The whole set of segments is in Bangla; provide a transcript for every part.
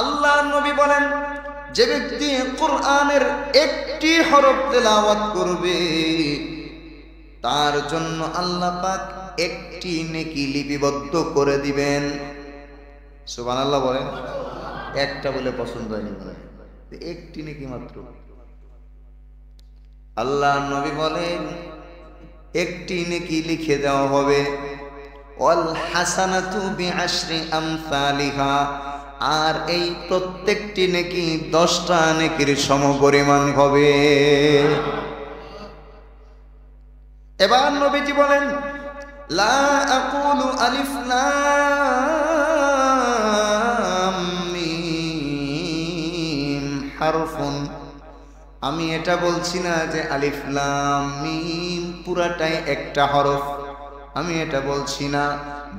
আল্লাহ নবী বলেন, যে ব্যক্তি কোরআনের একটি হরফ তেলাওয়াত করবে তার জন্য আল্লাহ পাক একটি নেকি লিপিবদ্ধ করে দিবেন। সুবহানাল্লাহ বলেন। একটা বলে পছন্দ হয়নি, একটি নেকি মাত্র। আল্লাহ নবী বলেন একটি নেকি লিখে দেওয়া হবে। ওয়াল হাসানাতু বিআশরি আমসালিহা, আর এই প্রত্যেকটি নেকি 10টা নেকির সমপরিমাণ হবে। এবার নবীজি বলেন, লা আকুলু আলিফ লাম মিম হারফুন, আমি এটা বলছি না যে আলিফ লাম মিম পুরাটাই একটা হরফ, আমি এটা বলছি না।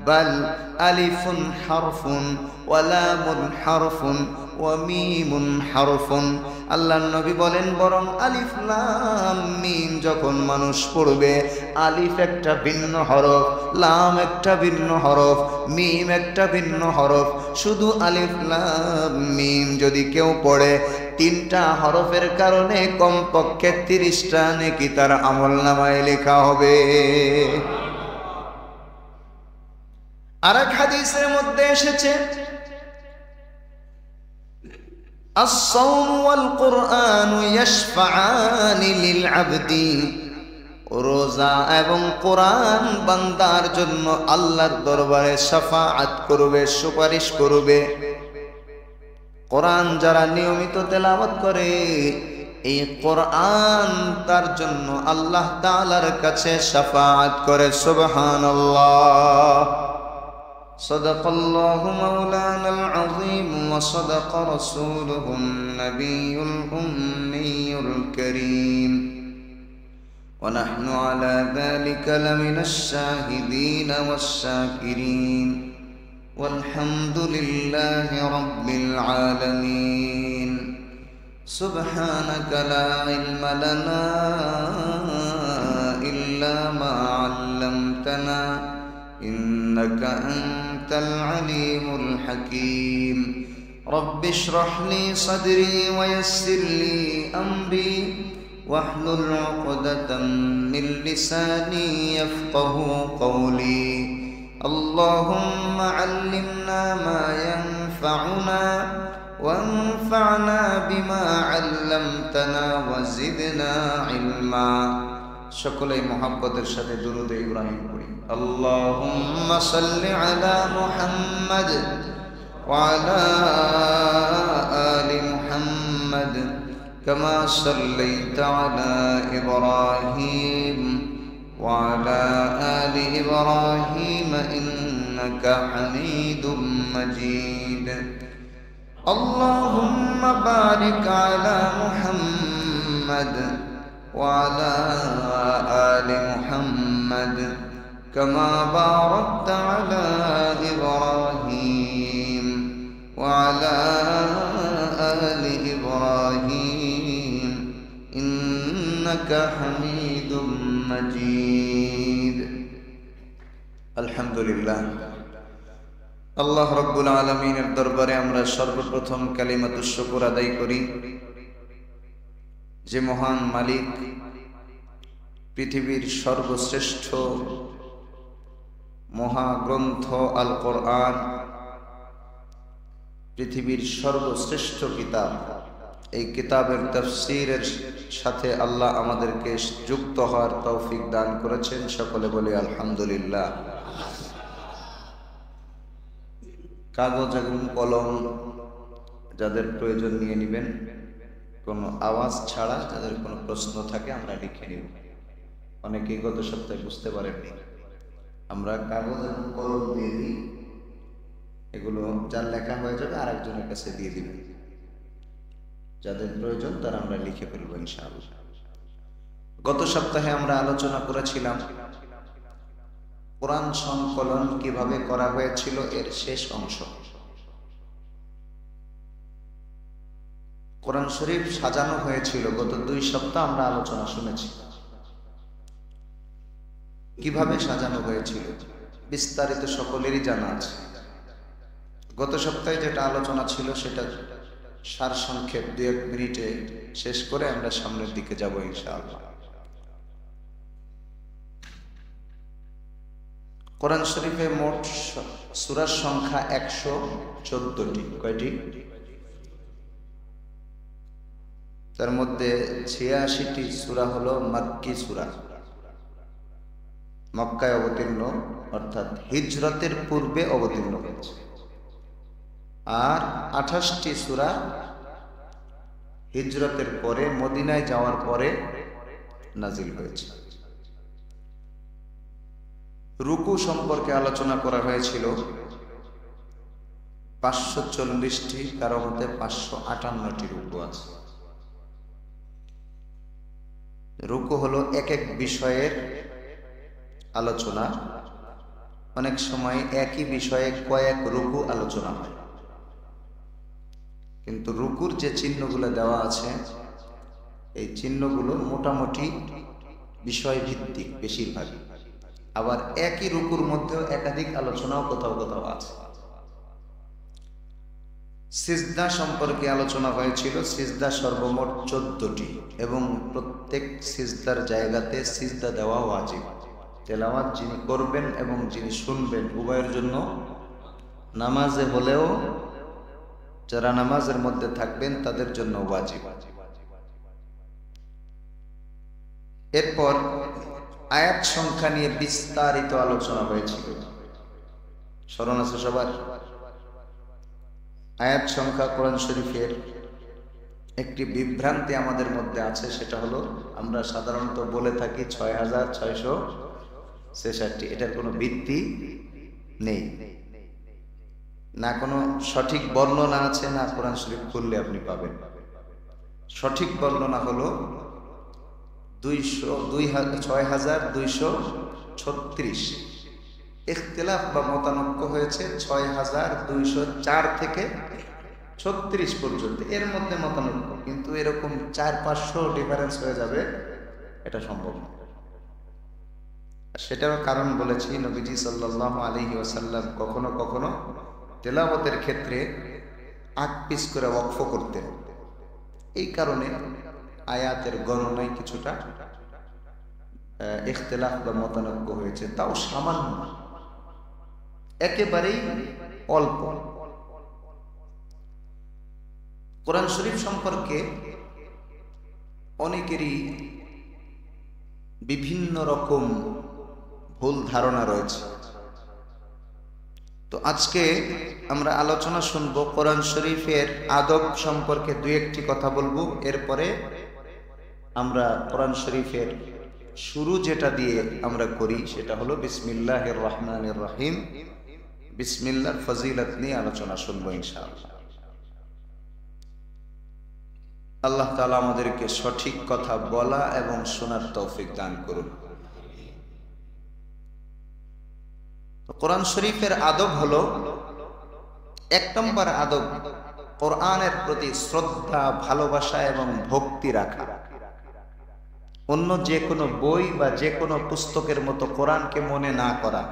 বাল আলিফুন হারফুন ওয়া লামুন হারফুন ওয়া মিমুন হারফুন। আল্লাহর নবী বলেন বরং আলিফ লাম মিম যখন মানুষ পড়বে, আলিফ একটা ভিন্ন হরফ, লাম একটা ভিন্ন হরফ, মিম একটা ভিন্ন হরফ। শুধু আলিফ লাম মিম যদি কেউ পড়ে, 3টা হরফের কারণে কমপক্ষে 30টা নেকি তার আমলনামায় লেখা হবে। আরেক হাদিসের মধ্যে এসেছে, আস-সাওম ওয়াল কুরআন ইয়াশফাআনি লিল আবদি, রোজা এবং কোরআন বান্দার জন্য আল্লাহর দরবারে শাফাআত করবে, সুপারিশ করবে। কোরআন যারা নিয়মিত তেলাওয়াত করে, এই কোরআন তার জন্য আল্লাহ তাআলার কাছে শাফাআত করে। সুবহানাল্লাহ। صدق الله مولانا العظيم وصدق رسوله النبي الأمي الكريم ونحن على ذلك لمن الشاهدين والشاكرين والحمد لله رب العالمين سبحانك لا علم لنا إلا ما علمتنا إنك أنت العليم الحكيم رب اشرح لي صدري ويسر لي أمري واحلل عقدة من لساني يفقه قولي اللهم علمنا ما ينفعنا وانفعنا بما علمتنا وزدنا علما সকলেই মুহাব্বতের সাথে দুরূদ ইব্রাহিম পড়ি। আল্লাহুম্মা সাল্লি আলা মুহাম্মাদ ওয়া আলা আলি মুহাম্মাদ কামা সাল্লাইতা আলা ইব্রাহিম ওয়া আলা আলি ইব্রাহিম ইন্নাকা হামিদুম মাজিদ। আল্লাহুম্মা বারিক আলা মুহাম্মাদ وعلى آل محمد كما باركت على إبراهيم وعلى آل إبراهيم إنك حميد مجيد الحمد لله আল্লাহ রাব্বুল আলামিনের দরবারে আমরা সর্বপ্রথম কালিমাতুশ শুকর আদায় করি, যে মহান মালিক পৃথিবীর সর্বশ্রেষ্ঠ মহাগ্রন্থ আল কোরআন, পৃথিবীর সর্বশ্রেষ্ঠ কিতাব, এই কিতাবের তাফসীরের সাথে আল্লাহ আমাদেরকে যুক্ত হওয়ার তৌফিক দান করেছেন। সকলে বলি আলহামদুলিল্লাহ। কাগজ এবং কলম যাদের প্রয়োজন নিয়ে নেবেন, কোনো আওয়াজ ছাড়া। যাদের কোনো প্রশ্ন থাকে আমরা লিখে নিব। অনেকেই গত সপ্তাহে বুঝতে পারেননি, আমরা কাগজ এবং কলম দিয়ে দিই, এগুলো যার লেখা হয়ে যাবে আরেকজনের কাছে দিয়ে দিবেন। যাদের প্রয়োজন তারা আমরা লিখে ফেলবো ইনশাআল্লাহ। গত সপ্তাহে আমরা আলোচনা করেছিলাম কোরআন সংকলন কিভাবে করা হয়েছিল, এর শেষ অংশ। কোরআন শরীফ সাজানো হয়েছিল, গত 2 সপ্তাহ আমরা আলোচনা শুনেছি কিভাবে সাজানো হয়েছিল, বিস্তারিত সকলেরই জানা আছে। গত সপ্তাহে যেটা আলোচনা ছিল সেটা সারসংক্ষেপ 2-1 মিনিটে শেষ করে আমরা সামনের দিকে যাব ইনশাআল্লাহ। কোরআন শরীফে মোট সূরার সংখ্যা 114টি। কয়টি? তার মধ্যে 86টি সূরা হলো মাক্কি সূরা, মক্কায় অবতীর্ণ, অর্থাৎ হিজরতের পূর্বে অবতীর্ণ হয়েছে। আর 28টি সূরা হিজরতের পরে, মদিনায় যাওয়ার পরে নাজিল হয়েছে। রুকু সম্পর্কে আলোচনা করা হয়েছিল 540টি, কারো মতে 558টি রুকু আছে। রুকু হলো এক এক বিষয়ের আলোচনা, অনেক সময় একই বিষয়ে কয়েক রুকু আলোচনা হয়, কিন্তু রুকুর যে চিহ্নগুলো দেওয়া আছে এই চিহ্নগুলো মোটামুটি বিষয় ভিত্তিক বেশিরভাগ। আবার একই রুকুর মধ্যেও একাধিক আলোচনাও কোথাও কোথাও আছে। সিজদা সম্পর্কে আলোচনা হয়েছিল। সিজদা সর্বমোট 14টি এবং প্রত্যেক সিজদার জায়গাতে সিজদা দেওয়া ওয়াজিব। তেলাওয়াত যিনি করবেন এবং যিনি শুনবেন উভয়ের জন্য, নামাজে হলেও যারা নামাজের মধ্যে থাকবেন তাদের জন্য ওয়াজিব। এরপর আয়াত সংখ্যা নিয়ে বিস্তারিত আলোচনা হয়েছিল, স্মরণ আছে সবার? আয়াত সংখ্যা কোরআন শরীফের একটি বিভ্রান্তি আমাদের মধ্যে আছে, সেটা হলো আমরা সাধারণত বলে থাকি 6663। এটার কোনো ভিত্তি নেই, না কোনো সঠিক বর্ণনা আছে, না কোরআন শরীফ খুললে আপনি পাবেন। সঠিক বর্ণনা হলো 6236। ইখতিলাফ বা মতানৈক্য হয়েছে 6204 থেকে 36 পর্যন্ত, এর মধ্যে মতানৈক্য, কিন্তু এরকম 400-500 ডিফারেন্স হয়ে যাবে এটা সম্ভব না। সেটার কারণ বলেছি, নবীজি সাল্লাল্লাহু আলাইহি ওয়াসাল্লাম কখনো কখনো তেলাওয়াতের ক্ষেত্রে আকপিস করে ওয়াকফ করতেন। এই কারণে আয়াতের গণনায় কিছুটা ইখতিলাফ বা মতানৈক্য হয়েছে, তাও সামান্য, একেবারেই অল্প। কোরআন শরীফ সম্পর্কে অনেকেরই বিভিন্ন রকম ভুল ধারণা রয়েছে। তো আজকে আমরা আলোচনা শুনব কোরআন শরীফের আদব সম্পর্কে 2-1টি কথা বলবো। এরপরে আমরা কোরআন শরীফের শুরু যেটা দিয়ে আমরা করি সেটা হলো বিসমিল্লাহির রহমানির রহিম। বিসমিল্লাহর ফজিলত নিয়ে আলোচনা শুনবো ইনশাআল্লাহ। আল্লাহ তাআলা আমাদেরকে সঠিক কথা বলা এবং শোনার তৌফিক দান করুন। কোরআন শরীফের আদব হলো, 1 নম্বর আদব কোরআনের প্রতি শ্রদ্ধা, ভালোবাসা এবং ভক্তি রাখা। অন্য যে কোনো বই বা যে কোনো পুস্তকের মতো কোরআনকে মনে না করা।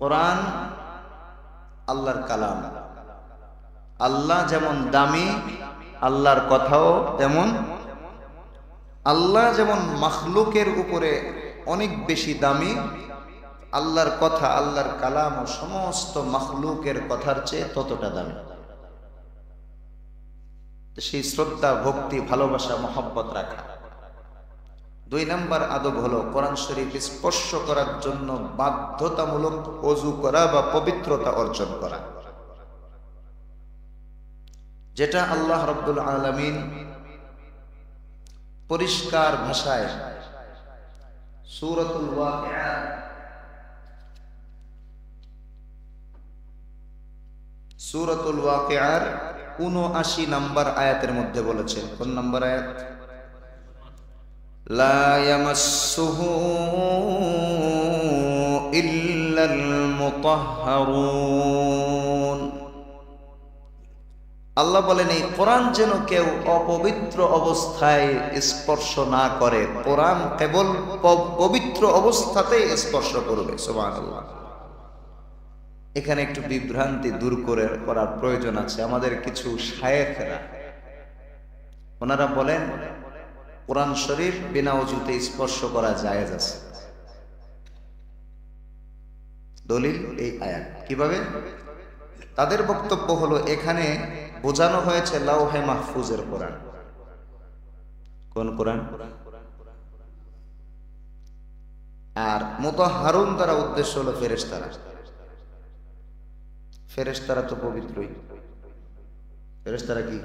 কোরআন আল্লাহর কালাম। আল্লাহ যেমন দামি, আল্লাহর কথাও তেমন। আল্লাহ যেমন মাখলুকের উপরে অনেক বেশি দামি, আল্লাহর কথা, আল্লাহর কালাম ও সমস্ত মাখলুকের কথার চেয়ে ততটা দামি। সেই শ্রদ্ধা, ভক্তি, ভালোবাসা, মহব্বত রাখা। 2 নম্বর আদব হলো কোরআন শরীফ স্পর্শ করার জন্য বাধ্যতামূলক ওযু করা বা পবিত্রতা অর্জন করা, যেটা আল্লাহ রাব্বুল আলামিন পরিষ্কার ভাষায় সূরাতুল ওয়াকিআ 79 নম্বর আয়াতের মধ্যে বলেছেন। কোন নম্বর আয়াত? লা ইয়ামাসসুহু ইল্লাল মুতাহহারুন। আল্লাহ বলেন এই কোরআন যেন কেউ অপবিত্র অবস্থায় স্পর্শ না করে, কোরআন কেবল পবিত্র অবস্থাতেই স্পর্শ করবে। সুবহানাল্লাহ। এখানে একটু বিভ্রান্তি দূর করার প্রয়োজন আছে। আমাদের কিছু শায়েখরা ওনারা বলেন কোরআন শরীফ বিনা ওযুতে স্পর্শ করা জায়েজ আছে। দলিল এই আয়াত। কিভাবে? তাদের বক্তব্য হলো এখানে বোঝানো হয়েছে লাউহে মাহফুজের কোরআন। কোন কোরআন? আর মুতাহহারুন দ্বারা উদ্দেশ্য হলো ফেরেশতারা। ফেরেশতারা তো পবিত্রই। ফেরেশতারা কি?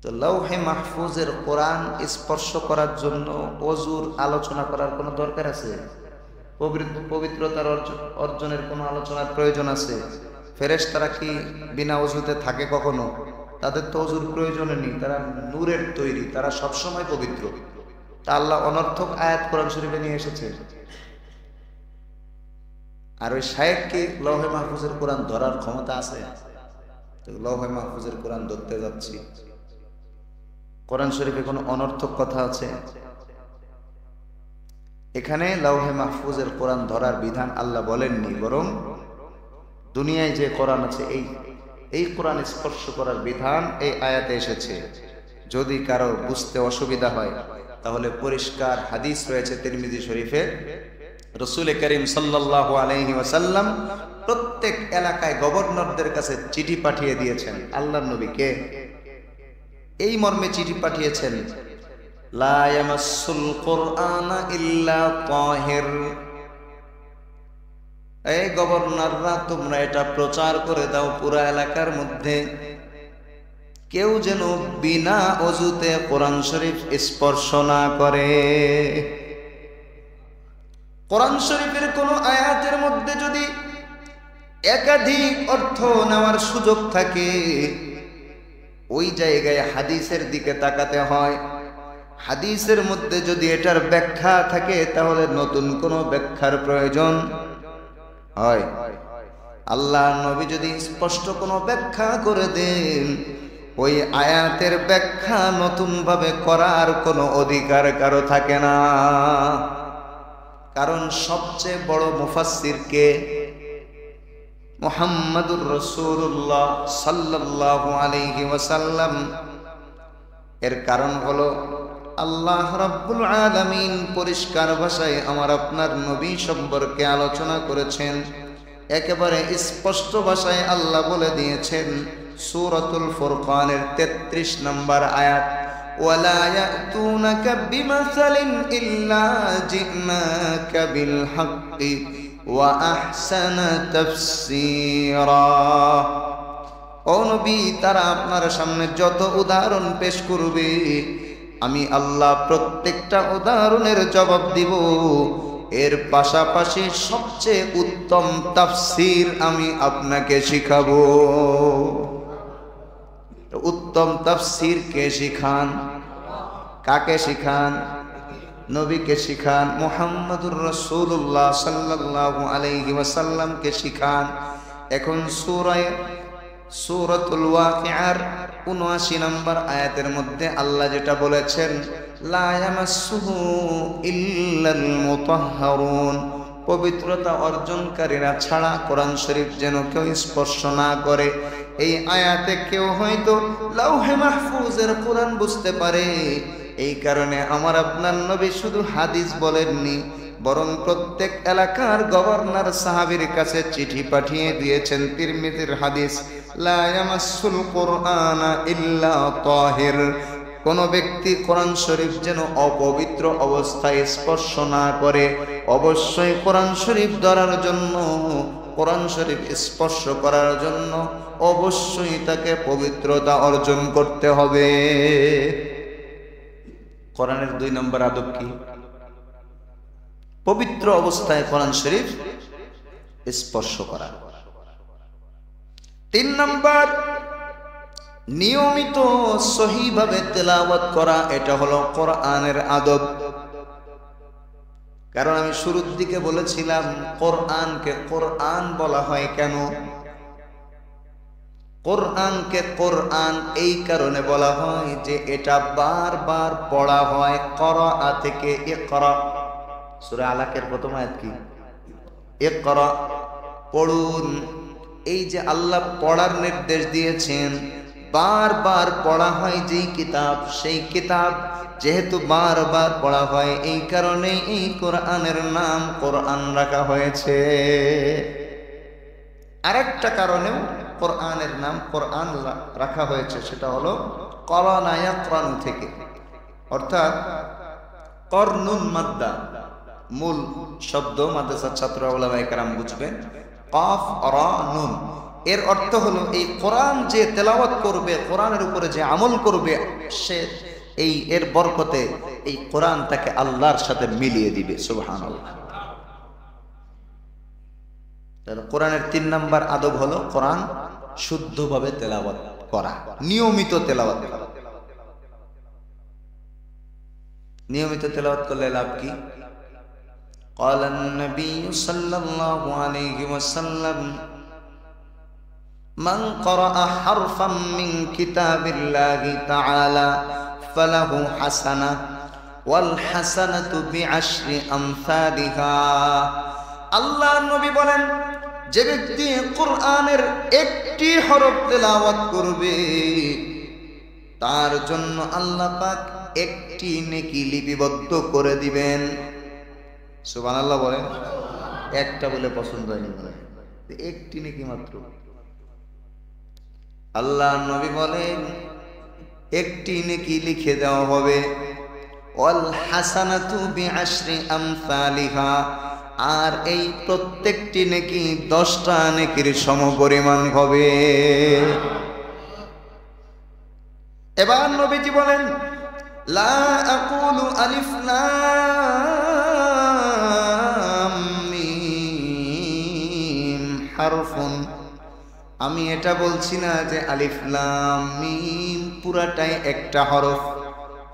তো লাউহে মাহফুজের কোরআন স্পর্শ করার জন্য ওযুর আলোচনা করার কোনো দরকার আছে? পবিত্রতার অর্জনের কোনো আলোচনার প্রয়োজন আছে? ফেরেশতারা কি বিনা ওযুতে থাকে কখনো? তাদের তো ওযুর প্রয়োজন নেই, তারা নূরের তৈরি, তারা সবসময় পবিত্র। তা আল্লাহ অনর্থক আয়াত কোরআন শরীফে নিয়ে এসেছে। আর ওই শায়েখ কি লাউহে মাহফুজের কোরআন ধরার ক্ষমতা আছে? লাউহে মাহফুজের কোরআন ধরতে যাচ্ছি, কোরআন শরীফে কোনো অনর্থক কথা আছে? এখানে লাউহে মাহফুজের কোরআন ধরার বিধান আল্লাহ বলেননি, বরং দুনিয়ায় যে কোরআন আছে এই কোরআন স্পর্শ করার বিধান এই আয়াতে এসেছে। যদি কারো বুঝতে অসুবিধা হয় তাহলে পরিষ্কার হাদিস রয়েছে তিরমিজি শরীফে, রাসূল করিম সাল্লাল্লাহু আলাইহি ওয়াসাল্লাম প্রত্যেক এলাকায় গভর্নরদের কাছে চিঠি পাঠিয়ে দিয়েছেন। আল্লাহর নবীকে এই মর্মে চিঠি পাঠিয়েছেন, লা ইয়ামাসসুল কুরআনা ইল্লা তাহির। এই গভর্নররা তোমরা এটা প্রচার করে দাও পুরো এলাকার মধ্যে, কেউ যেন বিনা ওযুতে কোরআন শরীফ স্পর্শ না করে। কোরআন শরীফের কোন আয়াতের মধ্যে যদি একাধিক অর্থ নেওয়ার সুযোগ থাকে, ওই জায়গায় হাদিসের দিকে তাকাতে হয়। হাদিসের মধ্যে যদি এটার ব্যাখ্যা থাকে তাহলে নতুন কোনো ব্যাখ্যার প্রয়োজন হয়। আল্লাহর নবী যদি স্পষ্ট কোনো ব্যাখ্যা করে দেন, ওই আয়াতের ব্যাখ্যা নতুন ভাবে করার কোনো অধিকার কারো থাকে না। কারণ সবচেয়ে বড় মুফাসসির কে? মুহাম্মাদুর রাসূলুল্লাহ সাল্লাল্লাহু আলাইহি ওয়াসাল্লাম। এর কারণ হলো আল্লাহ রাব্বুল আলামিন পরিষ্কার ভাষায় আমার আপনার নবী সম্পর্কে আলোচনা করেছেন। একেবারে স্পষ্ট ভাষায় আল্লাহ বলে দিয়েছেন সূরাতুল ফুরকানের 33 নম্বর আয়াত, ওয়ালা ইয়াতুনাকা বিমাসালিন ইল্লা জিনাকা বিল হাক্কি ওয়া আহসানা তাফসীরা। ও নবী, তারা আপনার সামনে যত উদাহরণ পেশ করবে, আমি আল্লাহ প্রত্যেকটা উদাহরণের জবাব দিব। এর পাশাপাশি সবচেয়ে উত্তম তাফসীর আমি আপনাকে শিখাবো। উত্তম তাফসীর কে শিখান? কাকে শিখান? নবীকে শিখান, মুহাম্মাদুর রাসূলুল্লাহ সাল্লাল্লাহু আলাইহি ওয়াসাল্লামকে শিখান। এখন সূরাতুল ওয়াকিআর ৭৯ নম্বর আয়াতের মধ্যে আল্লাহ যেটা বলেছেন, লা ইয়ামাসসুহু ইল্লাল মুতাহহারুন, পবিত্রতা অর্জনকারীরা ছাড়া কোরআন শরীফ যেন কেউ স্পর্শ না করে। এই আয়াতে কেউ হয়তো লাউহে মাহফুজের কোরআন বুঝতে পারে। এই কারণে আমার আপনার নবী শুধু হাদিস বলেননি, বরং প্রত্যেক এলাকার গভর্নর সাহাবীর কাছে চিঠি পাঠিয়ে দিয়েছেন। তিরমিজির হাদিস, লা ইয়ামাসসুল কুরআনা ইল্লা তাহির, কোন ব্যক্তি কোরআন শরীফ যেন অপবিত্র অবস্থায় স্পর্শ না করে। অবশ্যই কোরআন শরীফ ধরার জন্য, কোরআন শরীফ স্পর্শ করার জন্য অবশ্যই তাকে পবিত্রতা অর্জন করতে হবে। কোরআনের ২ নম্বর আদব কি? পবিত্র অবস্থায় কোরআন শরীফ স্পর্শ করা। ৩ নম্বর, নিয়মিত সহিভাবে তেলাওয়াত করা। এটা হলো কোরআনের আদব। কারণ আমি শুরুর দিকে বলেছিলাম কোরআনকে কোরআন বলা হয় কেন? কোরআনকে কোরআন এই কারণে বলা হয় যে এটা বারবার পড়া হয় করাআ থেকে ইকরা। সূরা আলাকের প্রথম আয়াত কি? ইকরা, পড়ুন। এই যে আল্লাহ পড়ার নির্দেশ দিয়েছেন, বারবার পড়া হয় যেই কিতাব, সেই কিতাব যেহেতু বারবার পড়া হয় এই কারণে এই কোরআনের নাম কোরআন রাখা হয়েছে। আরেকটা কারণেও কোরআনের নাম কোরআন রাখা হয়েছে, সেটা হলো করানা ইয়াকরানু থেকে, অর্থাৎ কর্নুন মাদ্দা মূল শব্দ, মাদ্রাসার ছাত্র উলামায়ে কেরাম বুঝবেন। কাফ রা নুন এর অর্থ হলো এই কোরআন যে তেলাওয়াত করবে, কোরআনের উপরে যে আমল করবে, সে এই এর বরকতে এই কোরআন তাকে আল্লাহর সাথে মিলিয়ে দিবে। সুবহানাল্লাহ। তাহলে কোরআনের 3 নাম্বার আদব হলো কোরআন শুদ্ধভাবে তেলাওয়াত করা, নিয়মিত তেলাওয়াত। নিয়মিত তেলাওয়াত করলে লাভ কি? قال النبي صلى الله عليه وسلم من قرأ حرفا من كتاب الله تعالى فله حسنة والحسنة بعشر أمثالها। আল্লাহ নবী বলেন, যে ব্যক্তি কোরআনের একটি হরফ তেলাওয়াত করবে তার জন্য আল্লাহ পাক একটি নেকি লিপিবদ্ধ করে দিবেন। সুবহানাল্লাহ বলেন। একটা বলে পছন্দ হয়নি, বলে একটি নেকি মাত্র। আল্লাহ নবী বলেন একটি নেকি লিখে দেওয়া হবে। ওয়াল হাসানাতু বিআশরি আমসালিহা, আর এই প্রত্যেকটি নেকি 10টা নেকির সমপরিমাণ হবে। এবার নবীজি বলেন, লা আকুলু আলিফ লাম মিম হারফুন, আমি এটা বলছি না যে আলিফ লাম মিম পুরাটাই একটা হরফ,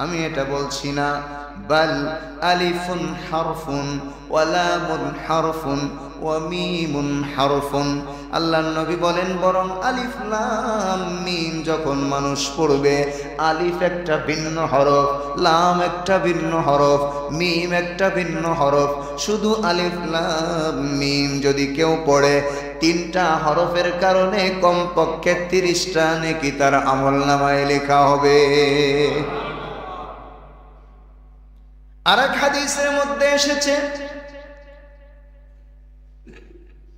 আমি এটা বলছি না। বাল আলিফুন হারফুন ওয়া লামুন হারফুন ওয়া মিমুন হারফুন। আল্লাহর নবী বলেন বরং আলিফ লাম মিম যখন মানুষ পড়বে, আলিফ একটা ভিন্ন হরফ, লাম একটা ভিন্ন হরফ, মিম একটা ভিন্ন হরফ। শুধু আলিফ লাম মিম যদি কেউ পড়ে, 3টা হরফের কারণে কমপক্ষে 30টা নেকি তার আমলনামায় লেখা হবে। আরেক হাদিসের মধ্যে এসেছে,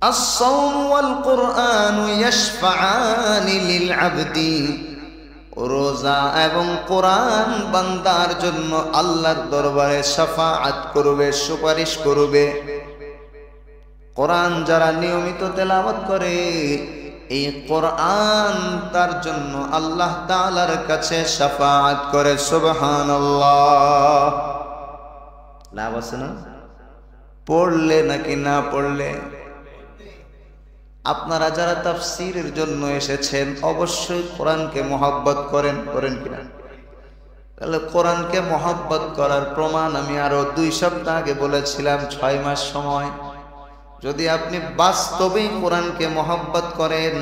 আস-সাওম ওয়াল কুরআন ইয়াশফাআনি লিল আবদি, রোজা এবং কোরআন বান্দার জন্য আল্লাহর দরবারে শাফাআত করবে, সুপারিশ করবে। কোরআন যারা নিয়মিত তেলাওয়াত করে, এই কোরআন তার জন্য আল্লাহ তাআলার কাছে শাফাআত করে। সুবহানাল্লাহ। লাভ আছে না পড়লে নাকি না পড়লে? আপনারা যারা তাফসীরের জন্য এসেছেন অবশ্যই কোরআনকে মহব্বত করেন, করেন কিনা? তাহলে কোরআনকে মহব্বত করার প্রমাণ আমি আরো 2 সপ্তাহ আগে বলেছিলাম, 6 মাস সময়। যদি আপনি বাস্তবেই কোরআনকে মহব্বত করেন,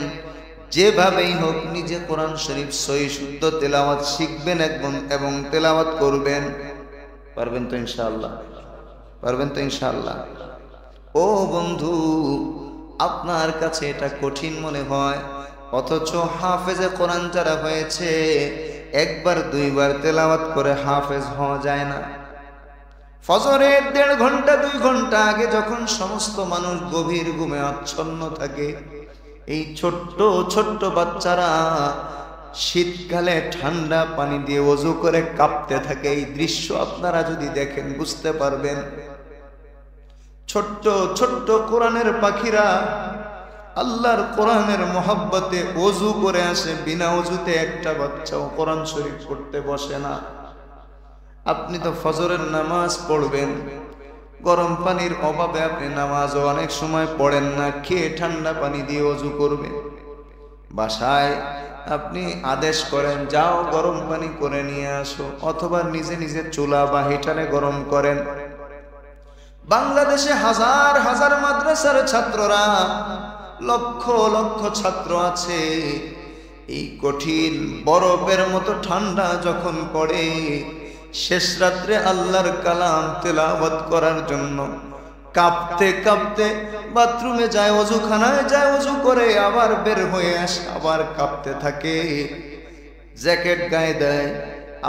যেভাবেই হোক নিজে কোরআন শরীফ সহি শুদ্ধ তেলাওয়াত শিখবেন এবং তেলাওয়াত করবেন, পারবেন তো ইনশাআল্লাহ? পারবেন তো ইনশাআল্লাহ? ও বন্ধু, আপনার কাছে এটা কঠিন মনে হয়, অথচ হাফেজে কোরআন যারা হয়েছে, একবার 2বার তেলাওয়াত করে হাফেজ হওয়া যায় না। ফজরের 1.5 ঘন্টা 2 ঘন্টা আগে যখন সমস্ত মানুষ গভীর ঘুমে আচ্ছন্ন থাকে, এই ছোট্ট ছোট্ট বাচ্চারা শীতকালে ঠান্ডা পানি দিয়ে ওযু করে কাঁপতে থাকে। এই দৃশ্য আপনারা যদি দেখেন বুঝতে পারবেন। ছোট্ট ছোট্ট কোরআনের পাখিরা আল্লাহর কোরআনের মহব্বতে ওযু করে আসে, বিনা ওযুতে একটা বাচ্চাও কোরআন শরীফ পড়তে বসে না। আপনি তো ফজরের নামাজ পড়বেন, গরম পানির অভাবে আপনি নামাজও অনেক সময় পড়েন না, খেয়ে ঠান্ডা পানি দিয়ে ওযু করবেন। বাসায় আপনি আদেশ করেন, যাও গরম পানি করে নিয়ে আসো, অথবা নিজে নিজে চুলা বা হিটারে গরম করেন। বাংলাদেশে হাজার হাজার মাদ্রাসার ছাত্ররা, লক্ষ লক্ষ ছাত্র আছে, এই কঠিন বরফের মতো ঠান্ডা যখন পড়ে, শেষ রাত্রে আল্লাহর কালাম তেলাওয়াত করার জন্য কাঁপতে কাঁপতে বাথরুমে যায়, ওযুখানায় যায়, ওযু করে আবার বের হয়ে আসে, আবার কাঁপতে থাকে। জ্যাকেট গায়ে দেয়।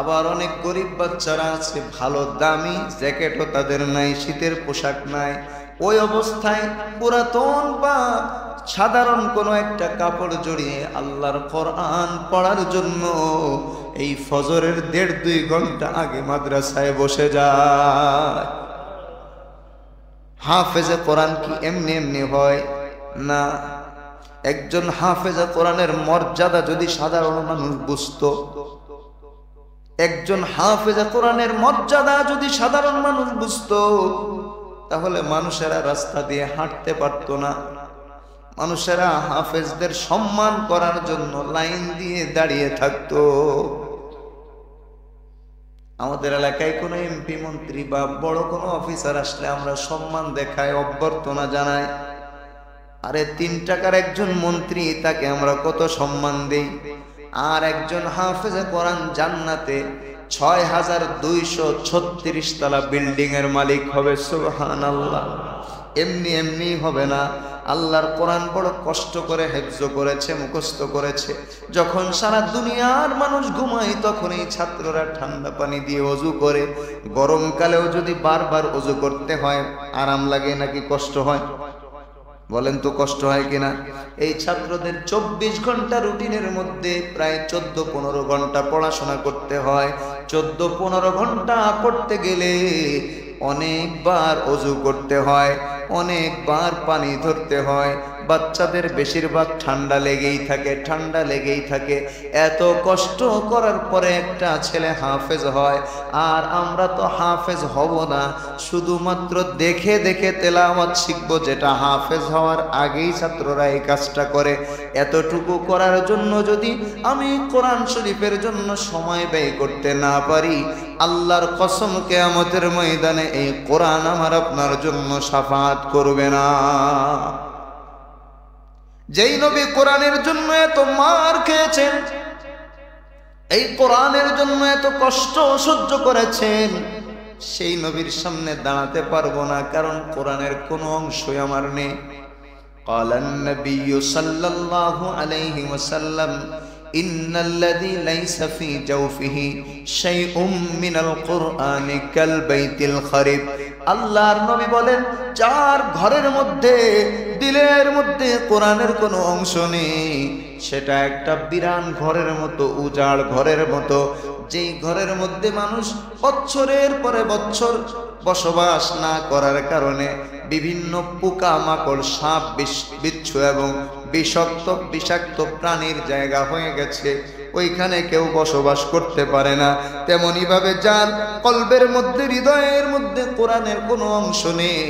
আবার অনেক গরিব বাচ্চারা আছে, ভালো দামি জ্যাকেটও তাদের নাই, শীতের পোশাক নাই। ওই অবস্থায় পুরাতন বা সাধারণ কোনো একটা কাপড় জড়িয়ে আল্লাহর কোরআন পড়ার জন্য এই ফজরের 1.5-2 ঘন্টা আগে মাদ্রাসায় বসে যায়। হাফেজে কোরআন কি এমনি এমনি হয় না। একজন হাফেজে কোরআনের মর্যাদা যদি সাধারণ মানুষ বুঝতো, একজন হাফেজে কোরআনের মর্যাদা যদি সাধারণ মানুষ বুঝতো, তাহলে মানুষেরা রাস্তা দিয়ে হাঁটতে পারতো না। মানুষেরা হাফেজদের সম্মান করার জন্য লাইন দিয়ে দাঁড়িয়ে থাকতো। আমাদের এলাকায় কোনো এমপি মন্ত্রী বা বড় কোনো অফিসার আসলে আমরা সম্মান দেখাই, অভ্যর্থনা জানাই। আরে 3 টাকার একজন মন্ত্রী, তাকে আমরা কত সম্মান দেই। আর একজন হাফেজে কোরআন জান্নাতে 6236 তলা বিল্ডিং এর মালিক হবে। সুবহানাল্লাহ। এমনি এমনি হবে না। আল্লাহর কোরআন বড় কষ্ট করে হেফজ করেছে, মুখস্থ করেছে। যখন সারা দুনিয়ার মানুষ ঘুমায়, তখন এই ছাত্ররা ঠান্ডা পানি দিয়ে ওযু করে। গরমকালেও যদি বারবার ওযু করতে হয়, আরাম লাগে নাকি কষ্ট হয়? বলেন তো কষ্ট হয় কিনা? এই ছাত্রদের 24 ঘন্টা রুটিনের মধ্যে প্রায় 14-15 ঘন্টা পড়াশোনা করতে হয়। 14-15 ঘন্টা পড়তে গেলে অনেকবার ওযু করতে হয়, অনেকবার পানি ধরতে হয়। বাচ্চাদের বেশিরভাগ ঠান্ডা লেগেই থাকে, ঠান্ডা লেগেই থাকে। এত কষ্ট করার পরে একটা ছেলে হাফেজ হয়। আর আমরা তো হাফেজ হব না, শুধুমাত্র দেখে দেখে তেলাওয়াত শিখবো, যেটা হাফেজ হওয়ার আগেই ছাত্ররা এই কাজটা করে। এতটুকু করার জন্য যদি আমি কোরআন শরীফের জন্য সময় ব্যয় করতে না পারি, আল্লাহর কসম কিয়ামতের ময়দানে এই কোরআন আমার আপনার জন্য শাফাআত করবে না। যেই নবী কোরআনের জন্য এত মার খেয়েছেন, এই কোরআনের জন্য এত কষ্ট সহ্য করেছেন, সেই নবীর সামনে দাঁড়াতে পারবো না, কারণ কোরআনের কোনো অংশই আমার নেই। ক্বালান নবিয়্যু সাল্লাল্লাহু আলাইহি ওয়াসাল্লাম ইন্নাল্লাযী লাইসা ফী জাওফিহি শাইউম মিনাল কুরআনি কাল বাইতিল খারিব। আল্লাহর নবী বলেন, যার ঘরের মধ্যে, দিলের মধ্যে কোরআনের কোনো অংশ নেই, সেটা একটা বিরান ঘরের মতো, উজাড় ঘরের মতো। যেই ঘরের মধ্যে মানুষ বছরের পরে বছর বসবাস না করার কারণে বিভিন্ন পোকা মাকড়, সাপ, বিচ্ছু এবং বিষাক্ত প্রাণীর জায়গা হয়ে গেছে, ওইখানে কেউ বসবাস করতে পারে না। তেমনি ভাবে যার কলবের মধ্যে, হৃদয়ের মধ্যে কোরআনের কোনো অংশ নেই,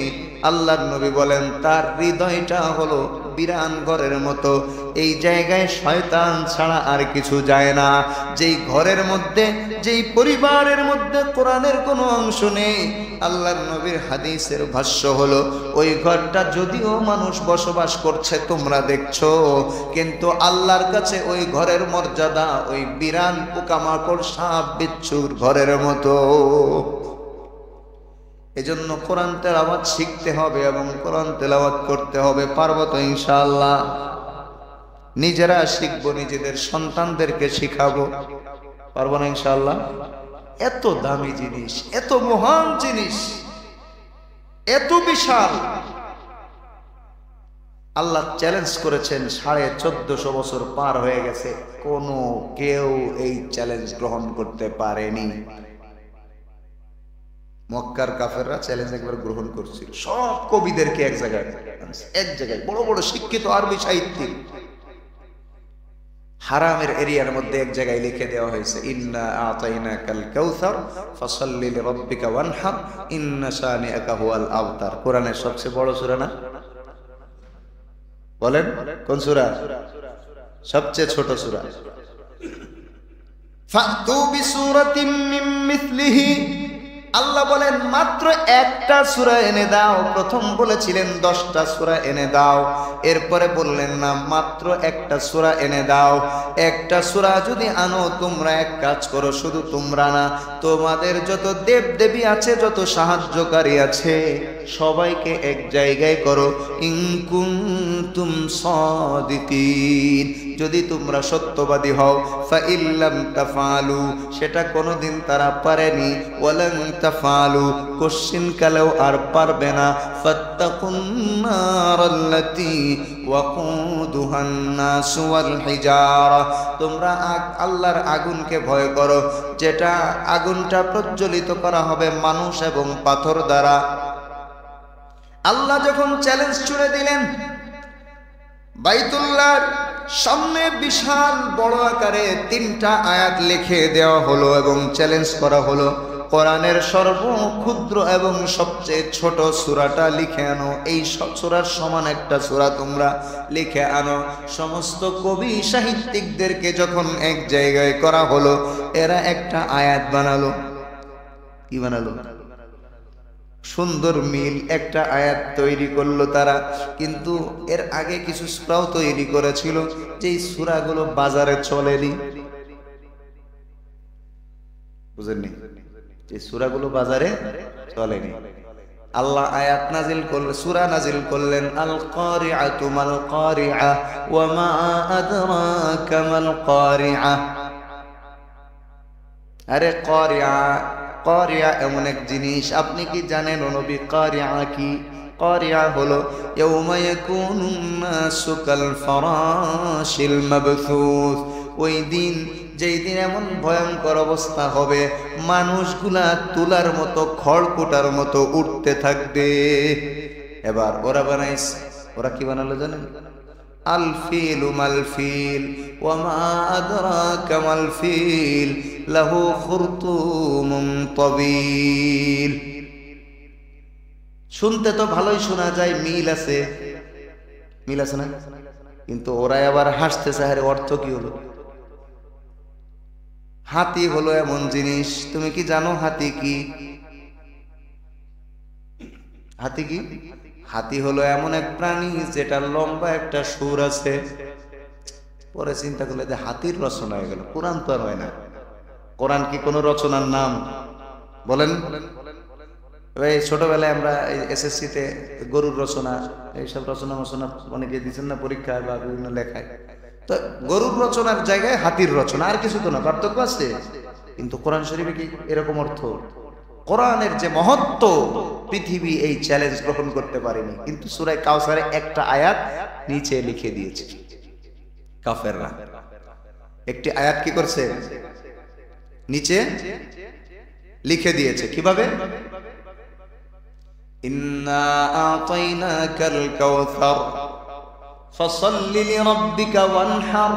আল্লাহর নবী বলেন তার হৃদয়টা হলো বিরান ঘরের মতো। এই জায়গায় শয়তান ছাড়া আর কিছু যায় না। যেই ঘরের মধ্যে, যেই পরিবারের মধ্যে কোরআনের কোনো অংশ নেই, আল্লাহর নবীর হাদিসের ভাষ্য হলো, ওই ঘরটা যদিও মানুষ বসবাস করছে তোমরা দেখছো, কিন্তু আল্লাহর কাছে ওই ঘরের মর্যাদা ওই বিরান পোকামাকড়, সাপ, বিচ্ছুর ঘরের মতো। এজন্য কোরআন তেলাওয়াত শিখতে হবে এবং কোরআন তেলাওয়াত করতে হবে। পারবো তো ইনশাআল্লাহ? নিজেরা শিখবো, নিজেদের সন্তানদেরকে শিখাবো। পারবো না ইনশাআল্লাহ? এত দামি জিনিস, এত মহান জিনিস, এত বিশাল, আল্লাহ চ্যালেঞ্জ করেছেন। 1450 বছর পার হয়ে গেছে, কোনো কেউ এই চ্যালেঞ্জ গ্রহণ করতে পারেনি। মক্কার কাফেররা চ্যালেঞ্জ একবার গ্রহণ করছিল, সব কবিদেরকে এক জায়গায়, বড় বড় শিক্ষিত আরবি সাহিত্যিক, হারামের এরিয়ার মধ্যে এক জায়গায় লিখে দেওয়া হয়েছে, ইন্না আতাইনাকাল কাউসার ফাসাল্লি লিরাব্বিকা ওয়ানহার ইন্না শানিআকা হুয়াল আবতার। কোরআনের সবচেয়ে বড় সূরা না? বলেন কোন সূরা? সবচেয়ে ছোট সূরা। ফাতু বিসূরাতিন মিন মিসলিহি আল্লাহ বলেন মাত্র একটা সূরা এনে দাও। প্রথম বলেছিলেন 10টা সূরা এনে দাও, এরপরে বললেন না মাত্র একটা সূরা এনে দাও। একটা সূরা যদি আনো, তোমরা এক কাজ করো, শুধু তোমরা না, তোমাদের যত দেব দেবী আছে, যত সাহায্যকারী আছে, সবাইকে এক জায়গায় করো। ইন কুনতুম সাদিকিন, যদি তোমরা সত্যবাদী হও। ফাইল্লাম তাফআলু, সেটা কোনোদিন তারা পারেনি। ওয়ালান তাফআলু, কোশ্চিন কালেও আর পারবে না। ফাত্তাকুন নারাল্লাতী ওয়াকুদুহান নাস ওয়াল হিজারা, তোমরা আল্লাহর আগুনকে ভয় করো, যেটা আগুনটা প্রজ্বলিত করা হবে মানুষ এবং পাথর দ্বারা। আল্লাহ যখন চ্যালেঞ্জ ছুড়ে দিলেন, বাইতুল্লাহর সামনে বিশাল বড় আকারে 3টা আয়াত লিখে দেওয়া হলো এবং চ্যালেঞ্জ করা হলো, কোরআনের সর্বক্ষুদ্র এবং সবচেয়ে ছোট সূরাটা লিখে আনো। এই সূরার সমান একটা সূরা তোমরা লিখে আনো। সমস্ত কবি সাহিত্যিকদেরকে যখন এক জায়গায় করা হলো, এরা একটা আয়াত বানালো। কি বানালো? সুন্দর মিল একটা আয়াত তৈরি করলো তারা। কিন্তু এর আগে কিছু সূরাও তৈরি করেছিল, যেই সূরাগুলো বাজারে চলেনি। বুঝেননি? যে সূরাগুলো বাজারে চলেনি, আল্লাহ আয়াত নাজিল করলেন, সূরা নাজিল করলেন, আল কারিআতু মাল কারিআ ওয়া মা আদরাকা মাল কারিআ। আরে কারিআ, কারিআ এমন এক জিনিস, আপনি কি জানেন ও নবী কারিআ কি? কারিআ হলো ইয়াউমা ইয়াকুনুন নাসু কাল ফারাশিল মাবথুস, ওই দিন, যেই দিন এমন ভয়ঙ্কর অবস্থা হবে, মানুষগুলা তুলার মতো, খড়কুটার মতো উঠতে থাকবে। এবার ওরা বানাইছে, ওরা কি বানালো জানেন? আল ফিল মাল ফিল ওয়া মা আদরাকা মাল ফিল লাহু খুরতুমুন তাবিল। শুনতে তো ভালোই শোনা যায়, মিল আছে, মিল আছে না? কিন্তু ওরা আবার হাসতেছে, আরে অর্থ কি হলো? হাতি হলো এমন জিনিস, তুমি কি জানো হাতি কি? হাতি কি? হাতি হলো এমন এক প্রাণী যেটার লম্বা একটা সুর আছে। পরে চিন্তা করলে যে হাতির রচনা হয়ে গেল, কোরআন তো আর হয় না। কোরআন কি কোনো রচনার নাম? বলেন। এই ছোটবেলায় আমরা এসএসসিতে গরুর রচনা, এইসব রচনা অনেকে দিচ্ছেন না পরীক্ষায় বা বিভিন্ন লেখায়। তো গরুর রচনার জায়গায় হাতির রচনা, আর কিছু তো না, পার্থক্য আছে। কিন্তু কোরআন শরীফে কি এরকম অর্থ? কোরআনের যে মহত্ব, পৃথিবী এই চ্যালেঞ্জ গ্রহণ করতে পারেনি। কিন্তু সূরা কাউসারে একটা আয়াত নিচে লিখে দিয়েছে কাফেররা। একটি আয়াত কি করছে? নিচে লিখে দিয়েছে। কিভাবে? ইন্না আতাইনাকাল কাউসার ফাসাল্লি লিরাব্বিকা ওয়ানহার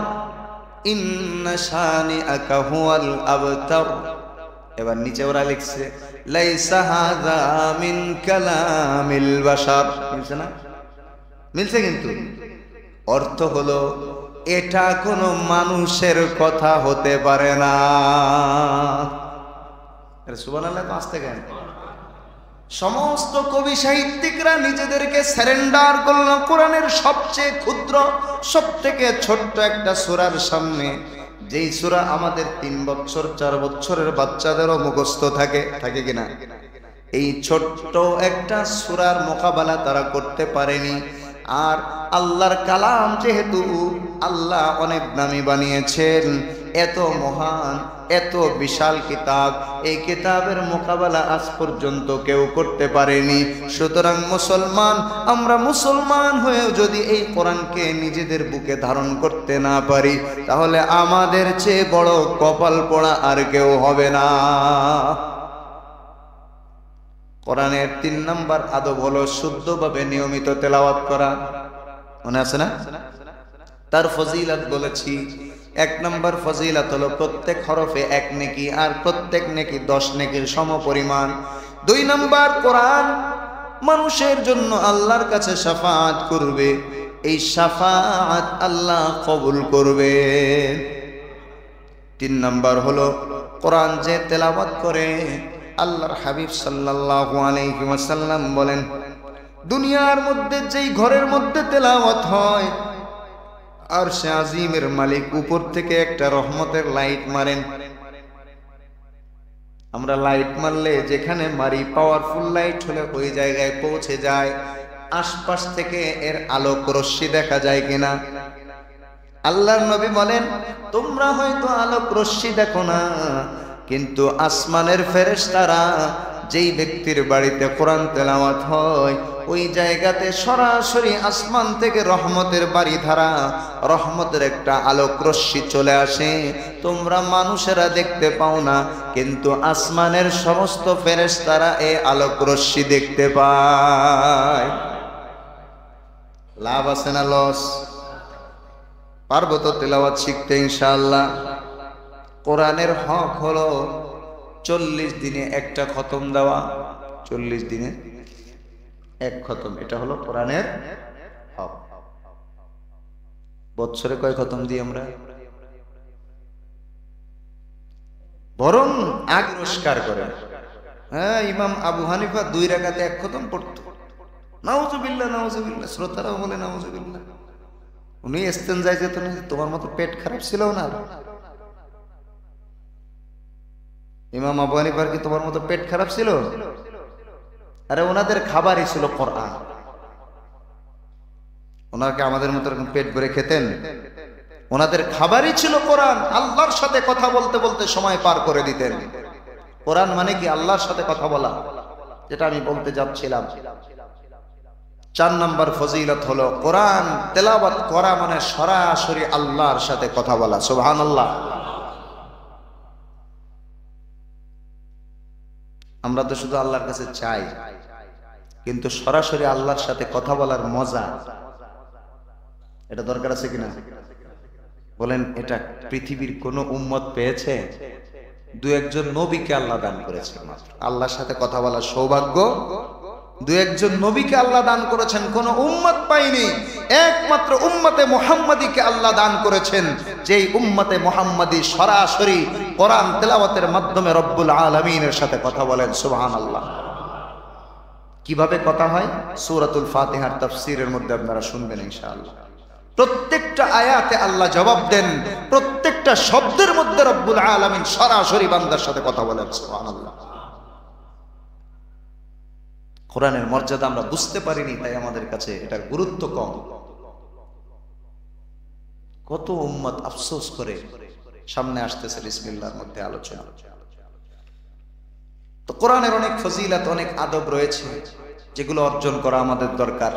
ইন্না শানিআকা হুয়াল আবতার। এবার নিচে ওরা লিখছে লাইসা হাযা মিন কালামিল বাশার। মিলছে না? মিলছে। কিন্তু অর্থ হলো এটা কোনো মানুষের কথা হতে পারে না। সুবহানাল্লাহ। তো আসতে কেন? সমস্ত কবি সাহিত্যিকরা নিজেদেরকে সারেন্ডার করল কোরআনের সবচেয়ে ক্ষুদ্র, সবথেকে ছোট্ট একটা সূরার সামনে, যেই সূরা আমাদের 3 বছর 4 বছরের বাচ্চাদেরও মুখস্থ থাকে। থাকে কিনা? এই ছোট্ট একটা সূরার মোকাবেলা তারা করতে পারেনি। আর আল্লাহর কালাম যেহেতু আল্লাহ অনেক দামি বানিয়েছেন, এত মহান, এত বিশাল কিতাব, এই কিতাবের মোকাবেলা আজ পর্যন্ত কেউ করতে পারেনি। সুতরাং মুসলমান, আমরা মুসলমান হয়েও যদি এই কোরআনকে নিজেদের বুকে ধারণ করতে না পারি, তাহলে আমাদের চেয়ে বড় কপাল পোড়া আর কেউ হবে না। কোরআনের 3 নম্বর আদব হলো শুদ্ধভাবে নিয়মিত তেলাওয়াত করা। মনে আছে না? তার ফজিলত বলেছি। 1 নম্বর ফজিলত হলো প্রত্যেক হরফে 1 নেকি, আর প্রত্যেক নেকি 10 নেকির সমপরিমাণ। 2 নম্বর, কোরআন মানুষের জন্য আল্লাহর কাছে শাফাআত করবে, এই শাফাআত আল্লাহ কবুল করবে। 3 নম্বর হলো কোরআন যে তেলাওয়াত করে আল্লাহর হাবিব সাল্লাল্লাহু আলাইহি ওয়াসাল্লাম বলেন, দুনিয়ার মধ্যে যেই ঘরের মধ্যে তেলাওয়াত হয়, আরশে আজিমের মালিক উপর থেকে একটা রহমতের লাইট মারেন। আমরা লাইট মারলে যেখানে মারি পাওয়ারফুল লাইট হলে ওই জায়গায় পৌঁছে যায়। আশপাশ থেকে এর আলোক রশ্মি দেখা যায় কিনা? আল্লাহর নবী বলেন, তোমরা হয়তো আলোক রশ্মি দেখো না, কিন্তু আসমানের ফেরেশতারা যেই ব্যক্তির বাড়িতে কোরআন তেলাওয়াত হয়, ওই জায়গাতে সরাসরি আসমান থেকে রহমতের বাড়িধারা, রহমতের একটা আলোক রশ্মি চলে আসে। তোমরা মানুষেরা দেখতে পাও না, কিন্তু আসমানের সমস্ত ফেরেশতারা এই আলোক রশ্মি দেখতে পায়। লাভ আছে না লস? পারবো তো তেলাওয়াত শিখতে ইনশাআল্লাহ। কোরআনের হক হলো 40 দিনে একটা খতম দেওয়া। 40 দিনে এক খতম, এটা হলো কোরআনের হক। বছরে কয় খতম দিই আমরা? বরং আগে পুরস্কার করে। হ্যাঁ, ইমাম আবু হানিফা 2 রাকাতে এক খতম পড়তো। নাউজুবিল্লাহ, নাউজুবিল্লাহ, শ্রোতারাও বলে নাউজুবিল্লাহ। উনি ইস্তেনজায় যেত না, তোমার মতো পেট খারাপ ছিল না? ইমাম আবু হানিফার কি তোমার মতো পেট খারাপ ছিল? আরে ওনাদের খাবারই ছিল কোরআন। ওনাকে আমাদের মতো এরকম পেট ভরে খেতেন? ওনাদের খাবারই ছিল কোরআন। আল্লাহর সাথে কথা বলতে বলতে সময় পার করে দিতেন। কোরআন মানে কি? আল্লাহর সাথে কথা বলা, যেটা আমি বলতে যাচ্ছিলাম। 4 নম্বর ফজিলত হলো কোরআন তেলাওয়াত করা মানে সরাসরি আল্লাহর সাথে কথা বলা। সুবহানাল্লাহ। আমরা তো শুধু আল্লাহর কাছে চাই, কিন্তু সরাসরি আল্লাহর সাথে কথা বলার মজা, এটা দরকার আছে কিনা বলেন? এটা পৃথিবীর কোন উম্মত পেয়েছে? 2-1 নবীকে আল্লাহ দান করেছেন মাত্র আল্লাহর সাথে কথা বলার সৌভাগ্য। 2-1 নবীকে আল্লাহ দান করেছেন, কোন উম্মত পায়নি। একমাত্র উম্মতে মুহাম্মাদীকে আল্লাহ দান করেছেন, যেই উম্মতে মুহাম্মাদী সরাসরি কোরআন তেলাওয়াতের মাধ্যমে রব্বুল আলামিনের সাথে কথা বলেন। সুবহানাল্লাহ। কিভাবে কথা হয়? সূরাতুল ফাতিহার তাফসীরের মধ্যে আপনারা শুনবেন ইনশাআল্লাহ। প্রত্যেকটা আয়াতে আল্লাহ জবাব দেন, প্রত্যেকটা শব্দের মধ্যে রব্বুল আলামিন সরাসরি বান্দার সাথে কথা বলেন। সুবহানাল্লাহ। কোরআনের মর্যাদা আমরা বুঝতে পারিনি, তাই আমাদের কাছে এটার গুরুত্ব কম। কত উম্মত আফসোস করে। সামনে আসতেছে বিসমিল্লাহর মধ্যে আলোচনা। তো কোরআনের অনেক ফজিলত, অনেক আদব রয়েছে, যেগুলো অর্জন করা আমাদের দরকার।